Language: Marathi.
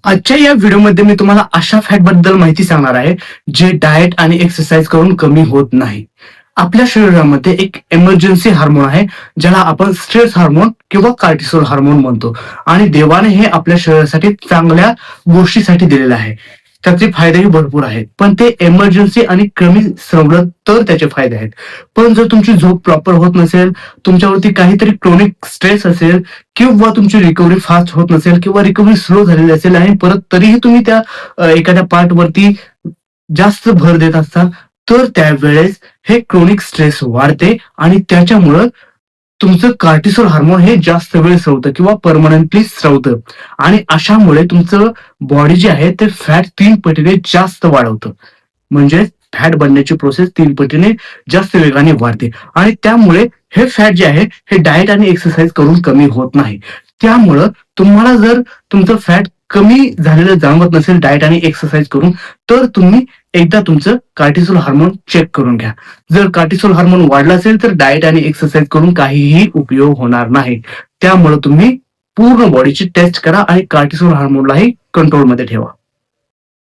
आजच्या या व्हिडिओमध्ये मी तुम्हाला अशा फॅट बद्दल माहिती सांगणार आहे जे डाएट आणि एक्सरसाइज करून कमी होत नाही. आपल्या शरीरामध्ये एक इमर्जन्सी हार्मोन आहे ज्याला आपण स्ट्रेस हार्मोन किंवा कार्टिसोल हार्मोन म्हणतो आणि देवाने हे आपल्या शरीरासाठी चांगल्या गोष्टीसाठी दिलेलं आहे. त्याचे फायदेही भरपूर आहेत, पण ते इमर्जन्सी आणि कमी श्रवलं तर त्याचे फायदे आहेत. पण जर तुमची झोप प्रॉपर होत नसेल, तुमच्यावरती काहीतरी क्रोनिक स्ट्रेस असेल किंवा तुमची रिकव्हरी फास्ट होत नसेल किंवा रिकव्हरी स्लो झालेली असेल आणि परत तरीही तुम्ही त्या एखाद्या पार्ट वरती जास्त भर देत असता, तर त्यावेळेस हे क्रोनिक स्ट्रेस वाढते आणि त्याच्यामुळं तुमचं कार्टिसोल हार्मोन हे जास्त वेळ स्रवतं किंवा परमनंटली स्रवतं आणि अशामुळे तुमचं बॉडी जे आहे ते फॅट 3 पटीने जास्त वाढवतं. म्हणजे फॅट बनण्याची प्रोसेस 3 पटीने जास्त वेगाने वाढते आणि त्यामुळे हे फॅट जे आहे हे डाएट आणि एक्सरसाइज करून कमी होत नाही. त्यामुळं तुम्हाला जर तुमचं फॅट कमी झालेलं जाणवत नसेल डाएट आणि एक्सरसाइज करून, तर तुम्ही एकदा तुमचं कार्टिसोल हार्मोन चेक करून घ्या. जर कार्टिसोल हार्मोन वाढला असेल तर डाएट आणि एक्सरसाइज करून काहीही उपयोग होणार नाही. त्यामुळे तुम्ही पूर्ण बॉडीची टेस्ट करा आणि कार्टिसोल हार्मोनलाही कंट्रोलमध्ये ठेवा.